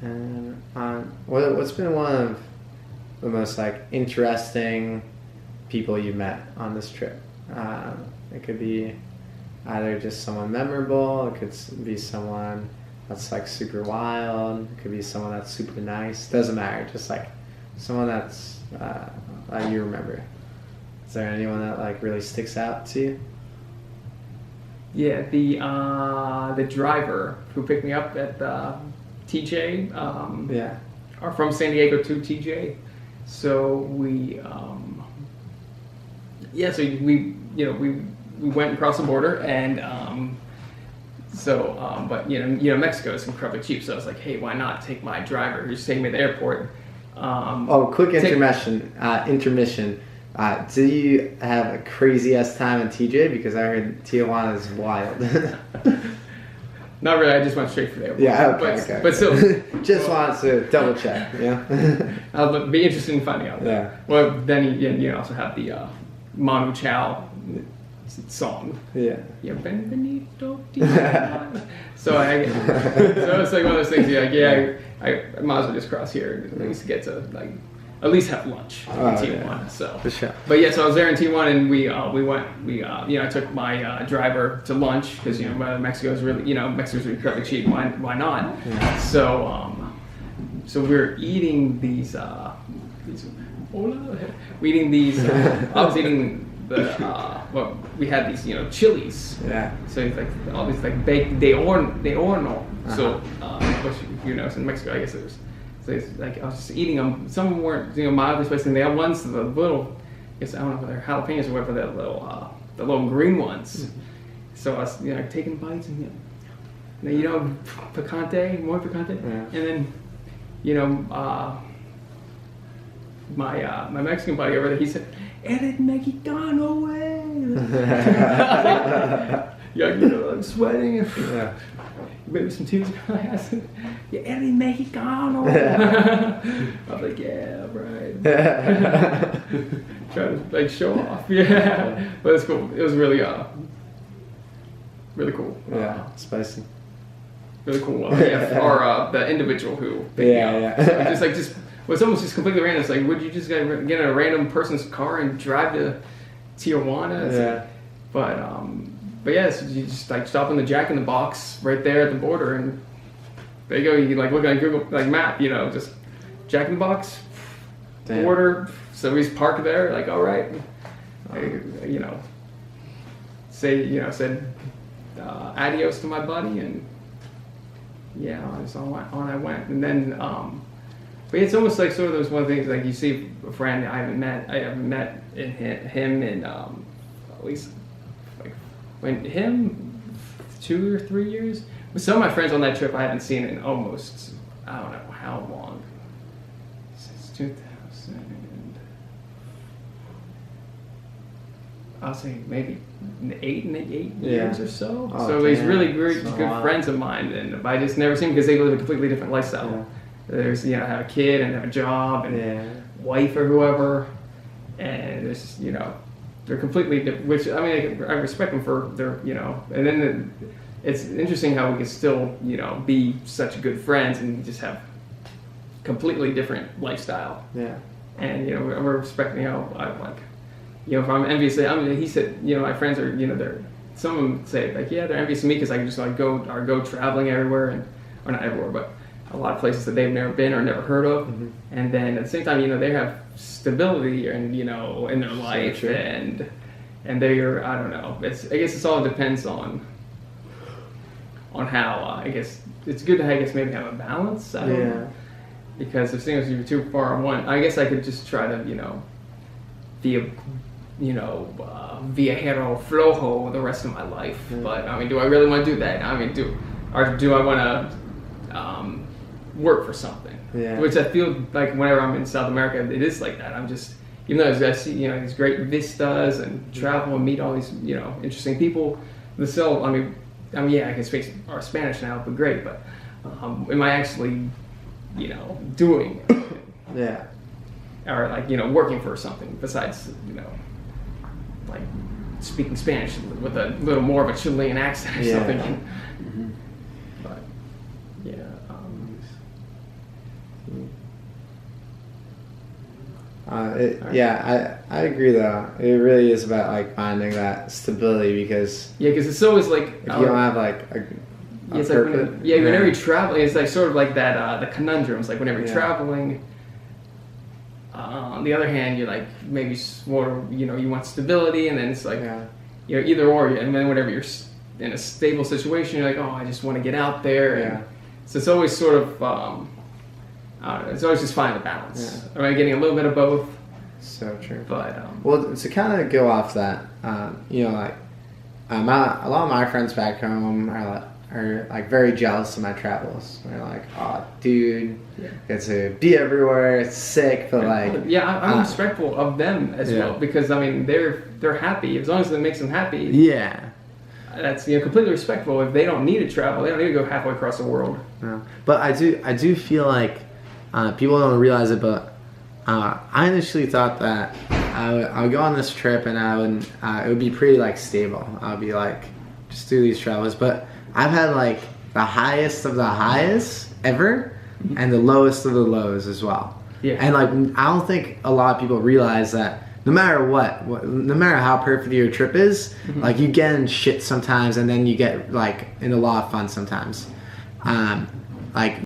And what's been one of the most like interesting people you met on this trip? It could be either just someone memorable, it could be someone that's like super wild, it could be someone that's super nice. Doesn't matter, just like someone that's that you remember. Is there anyone that like really sticks out to you? Yeah, the driver who picked me up at TJ. Are from San Diego to TJ. So we went across the border, and but Mexico is incredibly cheap. So I was like, hey, why not take my driver who's taking me to the airport? Quick intermission. Do you have a crazy ass time in TJ? Because I heard Tijuana is wild. Not really. I just went straight for the airport. Yeah, okay. But still, just wanted to double check. Yeah. I'll be interested in finding out. Yeah. Well, then you also have the Manu Chao song. Yeah. Yeah, Benito. So it's like one of those things. I might as well just cross here and at least get to like at least have lunch in Tijuana. Yeah. So for sure. But yeah, so I was there in Tijuana, and I took my driver to lunch because Mexico's really incredibly cheap. Why not? Yeah. So we're eating these. I was eating we had these chilies. Yeah. So it's like all these like baked de horno. So which in Mexico I guess there's. So it's like I was just eating them. Some of them weren't mildly spicy. And they have ones the little. I guess I don't know if they're jalapenos or whatever. The little green ones. Mm-hmm. So I was taking bites and picante, more picante, yeah. And then my Mexican buddy over there, he said, "Eres Mexicano, way." I'm sweating. Yeah. Maybe some tears in my eyes. Yeah, eres Mexicano. I was like, yeah, right. Trying to show off. Yeah, but it's cool. It was really cool. Yeah, spicy. Really cool. Or the individual who picked me up. So it's almost just completely random. It's like, would you just get in a random person's car and drive to Tijuana? Yeah. But yes, you just stop in the Jack in the Box right there at the border, and there you go. You can look at Google map, just Jack in the Box, border. So we just parked there. Like, all right, said adios to my buddy, and on I went, and then. But it's almost like sort of those one of the things like you see a friend I haven't met in him in at least. When him 2 or 3 years, but some of my friends on that trip I haven't seen in almost I don't know how long, since 2000. I'll say maybe 8 years or so. So he's really good friends of mine, and I just never seen them because they live a completely different lifestyle. Yeah. There's have a kid and have a job and wife or whoever, and it's they're completely different, which I respect them for their, and then it's interesting how we can still, be such good friends and just have completely different lifestyle. Yeah. And, we're respecting if I'm envious, he said, my friends are, they're, some of them say they're envious of me because I can just go traveling everywhere or not everywhere, but a lot of places that they've never been or never heard of. Mm-hmm. And then at the same time, they have stability and, in their life and they're, I don't know. I guess it all depends on how, I guess it's good to, maybe have a balance. I don't know. Because if things are too far on one, I guess I could just try to, be a, viajero flojo the rest of my life. Mm-hmm. But do I really want to do that? Do I want to, work for something, which I feel like whenever I'm in South America, it is like that. I'm just, even though I see these great vistas and travel and meet all these interesting people, I can speak Spanish now, but great. But am I actually doing it? Or working for something besides speaking Spanish with a little more of a Chilean accent or something. Mm-hmm. But Yeah, I agree though. It really is about like finding that stability because because it's always like if you don't have like a it's purpose, like whenever you're traveling, it's like sort of like that the conundrums. Like whenever you're traveling, on the other hand, you're like maybe more you want stability, and then it's like either or, and then whenever you're in a stable situation, you're like, oh, I just want to get out there. And so it's always sort of I don't know, it's always just finding the balance. Yeah. Right, getting a little bit of both. So true. But well, to kind of go off that, like a lot of my friends back home are like very jealous of my travels. They're like, "Oh, dude, get to be everywhere. It's sick." But like, I'm respectful of them as well because I mean they're happy as long as it makes them happy. Yeah. That's completely respectful. If they don't need to travel, they don't need to go halfway across the world. No. But I do feel like people don't realize it, but I initially thought that I would go on this trip and it would be pretty like stable. I would be like just do these travels, but I've had like the highest of the highest ever and the lowest of the lows as well. Yeah. And like I don't think a lot of people realize that no matter what, no matter how perfect your trip is, like you get in shit sometimes and then you get like in a lot of fun sometimes. Like